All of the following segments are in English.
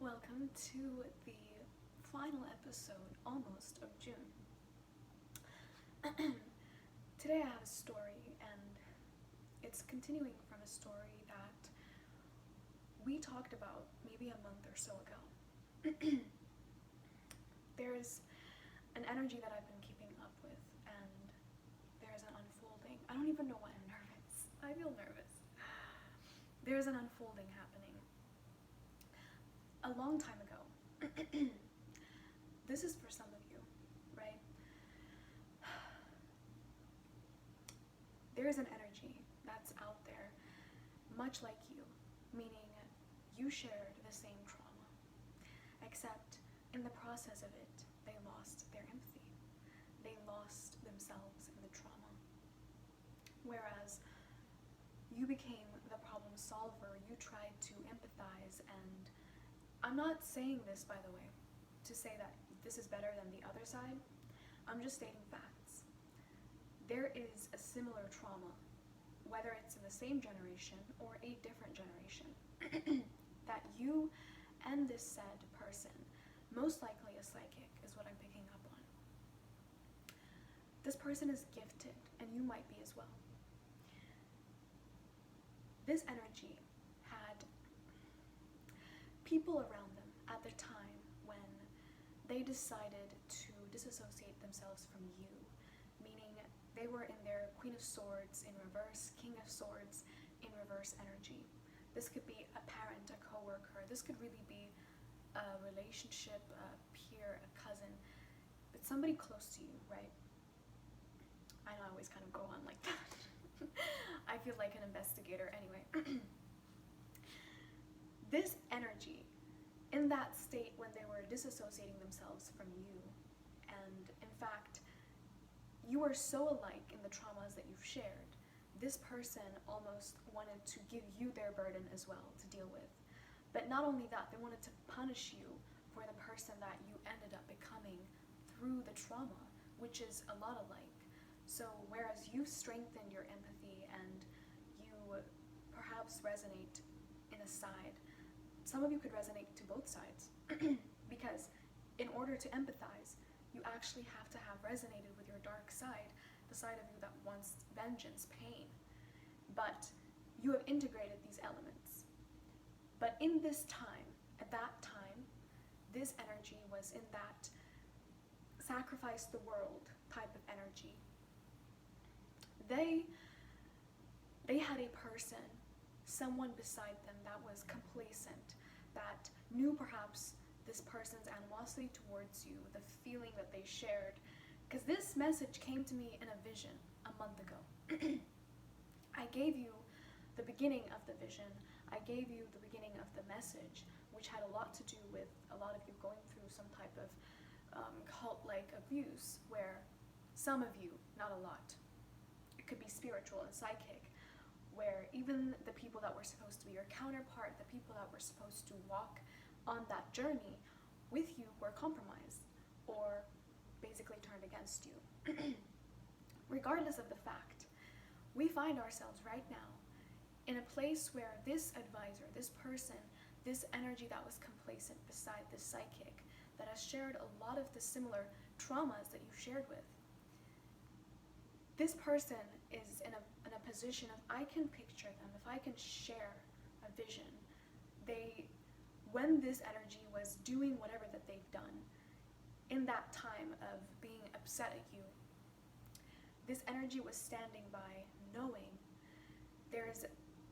Welcome to the final episode, almost, of June. Today I have a story, and it's continuing from a story that we talked about maybe a month or so ago. There's an energy that I've been keeping up with, and there's an unfolding. I don't even know why I'm nervous. I feel nervous. There's an unfolding happening. A long time ago. This is for some of you, right? There is an energy that's out there, much like you, meaning you shared the same trauma, except in the process of it, they lost their empathy. They lost themselves in the trauma. Whereas you became the problem solver, you tried to empathize, and I'm not saying this, by the way, to say that this is better than the other side. I'm just stating facts. There is a similar trauma, whether it's in the same generation or a different generation, that you and this said person, most likely a psychic, is what I'm picking up on. This person is gifted, and you might be as well. This energy had people around them at the time when they decided to disassociate themselves from you, meaning they were in their Queen of Swords in reverse, King of Swords in reverse energy. This could be a parent, a coworker, this could really be a relationship, a peer, a cousin, but somebody close to you, right? I know I always kind of go on like that. I feel like an investigator anyway. This energy, in that state when they were disassociating themselves from you, and in fact, you are so alike in the traumas that you've shared, this person almost wanted to give you their burden as well to deal with. But not only that, they wanted to punish you for the person that you ended up becoming through the trauma, which is a lot alike. So whereas you strengthened your empathy and you perhaps resonate in a side, some of you could resonate to both sides. Because in order to empathize, you actually have to have resonated with your dark side, the side of you that wants vengeance, pain. But you have integrated these elements. But in this time, at that time, this energy was in that sacrifice the world type of energy. They had a person, someone beside them that was complacent, that knew perhaps this person's animosity towards you, the feeling that they shared. Because this message came to me in a vision a month ago. I gave you the beginning of the vision. I gave you the beginning of the message, which had a lot to do with a lot of you going through some type of cult-like abuse, where some of you, not a lot, it could be spiritual and psychic, where even the people that were supposed to be your counterpart, the people that were supposed to walk on that journey with you, were compromised or basically turned against you. Regardless of the fact, we find ourselves right now in a place where this advisor, this person, this energy that was complacent beside this psychic, that has shared a lot of the similar traumas that you shared with, this person is in a position of, I can picture them, if I can share a vision, when this energy was doing whatever that they've done, in that time of being upset at you, this energy was standing by, knowing there's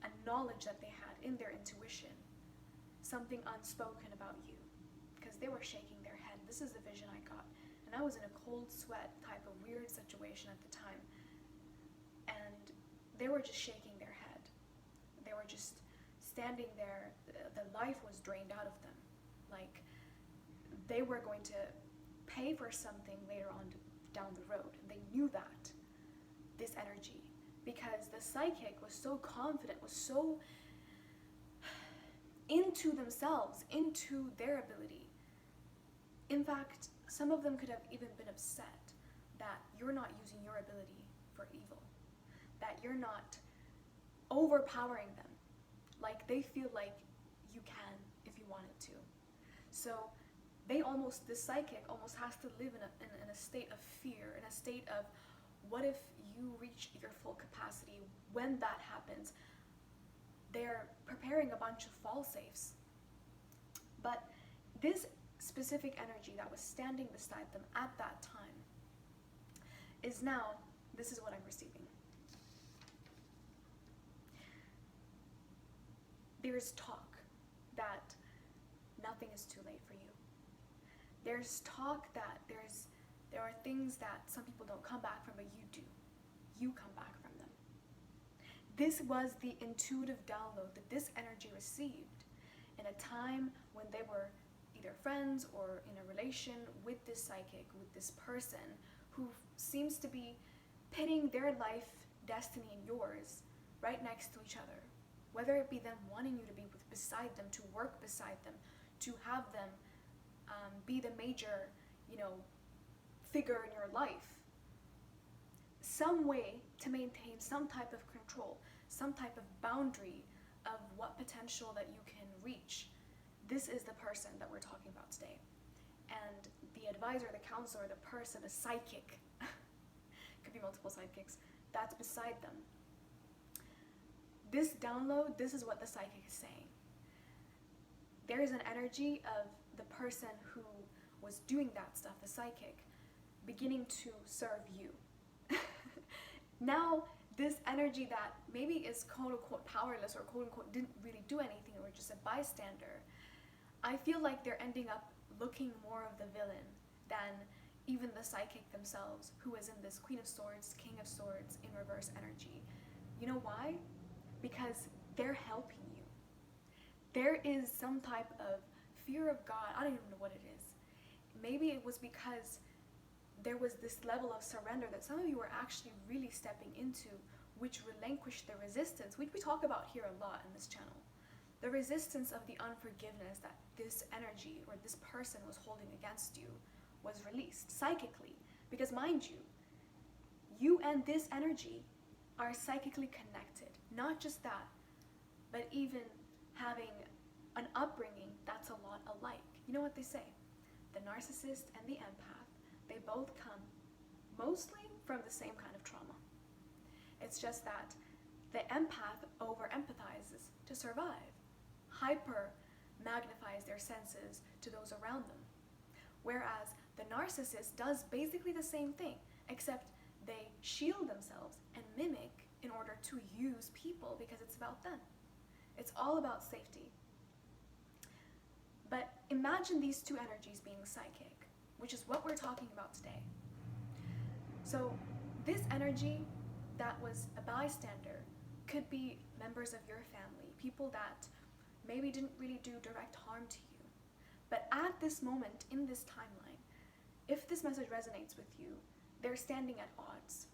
a knowledge that they had in their intuition, something unspoken about you, because they were shaking their head. This is the vision I got, and I was in a cold sweat type of weird situation at the time, and they were just shaking their head. They were just standing there. The life was drained out of them. Like, they were going to pay for something later on down the road. And they knew that, this energy, because the psychic was so confident, was so into themselves, into their ability. In fact, some of them could have even been upset that you're not using your ability for evil, that you're not overpowering them. Like, they feel like you can if you wanted to. So this psychic almost has to live in a state of fear, in a state of, what if you reach your full capacity? When that happens, they're preparing a bunch of fall safes. But this specific energy that was standing beside them at that time is now, this is what I'm receiving. There's talk that nothing is too late for you. There's talk that there are things that some people don't come back from, but you do. You come back from them. This was the intuitive download that this energy received in a time when they were either friends or in a relation with this psychic, with this person who seems to be pitting their life destiny and yours right next to each other. Whether it be them wanting you to be beside them, to work beside them, to have them be the major, figure in your life. Some way to maintain some type of control, some type of boundary of what potential that you can reach. This is the person that we're talking about today. And the advisor, the counselor, the person, the psychic, could be multiple psychics, that's beside them. This download, this is what the psychic is saying. There is an energy of the person who was doing that stuff, the psychic, beginning to serve you. Now, this energy that maybe is quote-unquote powerless or quote-unquote didn't really do anything or just a bystander, I feel like they're ending up looking more of the villain than even the psychic themselves, who is in this Queen of Swords, King of Swords in reverse energy. You know why? Because they're helping you. There is some type of fear of God. I don't even know what it is. Maybe it was because there was this level of surrender that some of you are actually really stepping into, which relinquished the resistance, which we talk about here a lot in this channel. The resistance of the unforgiveness that this energy or this person was holding against you was released psychically. Because mind you, you and this energy are psychically connected. Not just that, but even having an upbringing that's a lot alike. You know what they say? The narcissist and the empath, they both come mostly from the same kind of trauma. It's just that the empath over-empathizes to survive, hyper-magnifies their senses to those around them. Whereas the narcissist does basically the same thing, except they shield themselves and mimic in order to use people because it's about them. It's all about safety. But imagine these two energies being psychic, which is what we're talking about today. So this energy that was a bystander could be members of your family, people that maybe didn't really do direct harm to you. But at this moment, in this timeline, if this message resonates with you, they're standing at odds.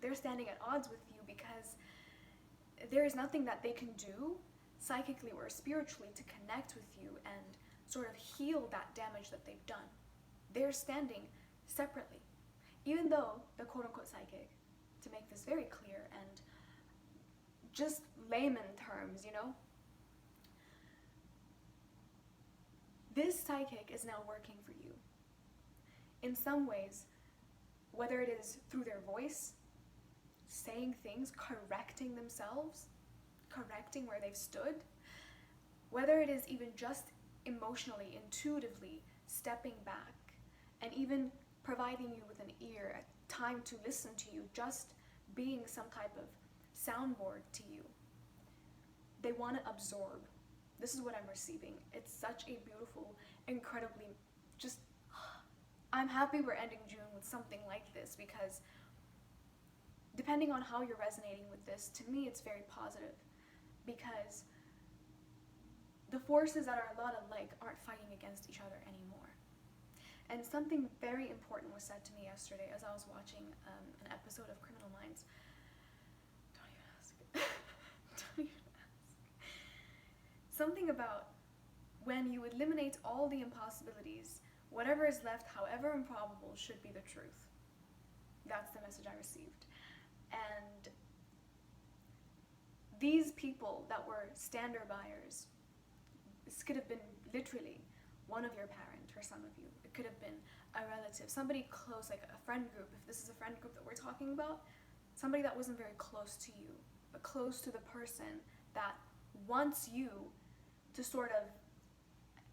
They're standing at odds with you because there is nothing that they can do psychically or spiritually to connect with you and sort of heal that damage that they've done. They're standing separately. Even though the quote-unquote psychic, to make this very clear and just layman terms, this psychic is now working for you. In some ways, whether it is through their voice, saying things, correcting themselves, correcting where they've stood, whether it is even just emotionally, intuitively stepping back and even providing you with an ear, a time to listen to you, just being some type of soundboard to you. They want to absorb. This is what I'm receiving. It's such a beautiful, incredibly, I'm happy we're ending June with something like this because depending on how you're resonating with this, to me it's very positive because the forces that are a lot alike aren't fighting against each other anymore. And something very important was said to me yesterday as I was watching an episode of Criminal Minds. Don't even ask. Don't even ask. Something about when you eliminate all the impossibilities, whatever is left, however improbable, should be the truth. That's the message I received. And these people that were standard buyers, this could have been literally one of your parents for some of you. It could have been a relative, somebody close, like a friend group. If this is a friend group that we're talking about, somebody that wasn't very close to you, but close to the person that wants you to sort of,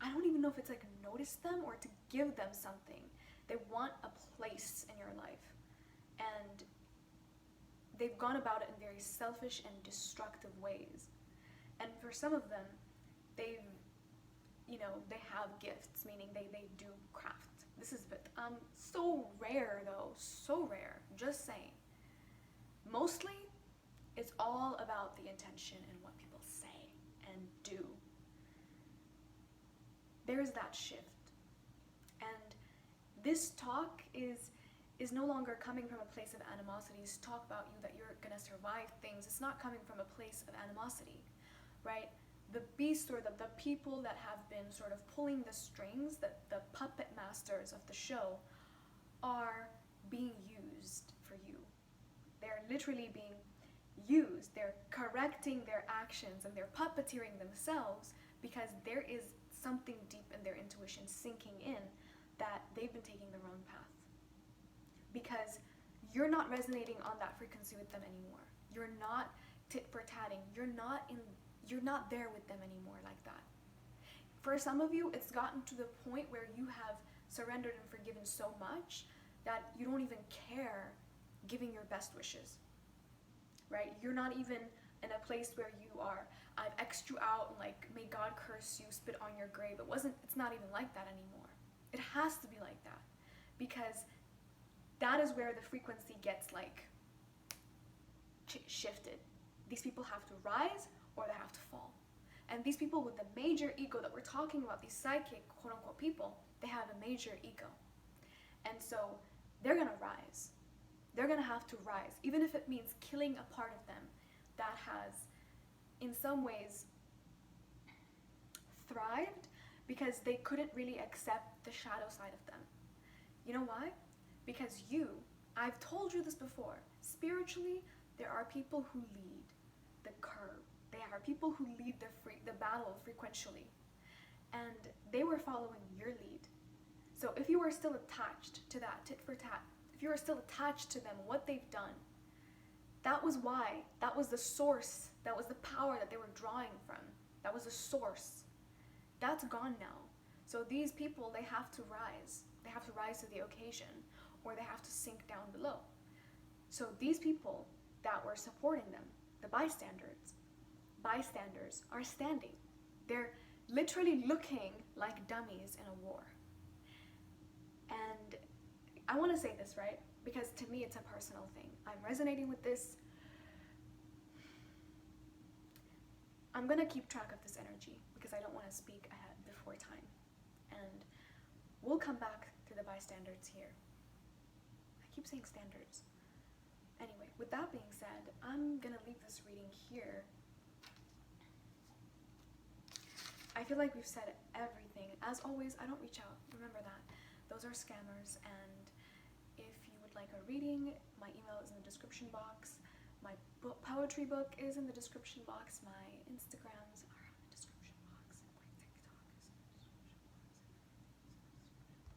I don't even know if it's like notice them or to give them something. They want a place in your life. And they've gone about it in very selfish and destructive ways. And for some of them, they have gifts, meaning they do craft. This is so rare though, so rare, just saying. Mostly, it's all about the intention and what people say and do. There's that shift. And this talk is no longer coming from a place of animosity. It's talk about you that you're gonna survive things. It's not coming from a place of animosity, right? The beast or the people that have been sort of pulling the strings, the puppet masters of the show, are being used for you. They're literally being used. They're correcting their actions and they're puppeteering themselves because there is something deep in their intuition sinking in that they've been taking the wrong path. Because you're not resonating on that frequency with them anymore. You're not tit for tatting. You're not there with them anymore like that. For some of you, it's gotten to the point where you have surrendered and forgiven so much that you don't even care giving your best wishes, right? You're not even in a place where you are, I've X'd you out and like, may God curse you, spit on your grave. It's not even like that anymore. It has to be like that because that is where the frequency gets like shifted. These people have to rise or they have to fall. And these people with the major ego that we're talking about, these psychic quote unquote people, they have a major ego. And so they're gonna rise. They're gonna have to rise, even if it means killing a part of them that has in some ways thrived because they couldn't really accept the shadow side of them. You know why? Because I've told you this before, spiritually, there are people who lead the curve. They are people who lead the battle frequentially. And they were following your lead. So if you are still attached to that tit for tat, if you are still attached to them, what they've done, that was why, that was the source, that was the power that they were drawing from. That was the source. That's gone now. So these people, they have to rise. They have to rise to the occasion or they have to sink down below. So these people that were supporting them, the bystanders are standing. They're literally looking like dummies in a war. And I want to say this, right? Because to me, it's a personal thing. I'm resonating with this. I'm going to keep track of this energy because I don't want to speak ahead before time. And we'll come back to the bystanders here. I keep saying standards. Anyway, with that being said, I'm going to leave this reading here. I feel like we've said everything. As always, I don't reach out. Remember that. Those are scammers. And if you would like a reading, my email is in the description box. My poetry book is in the description box. My Instagrams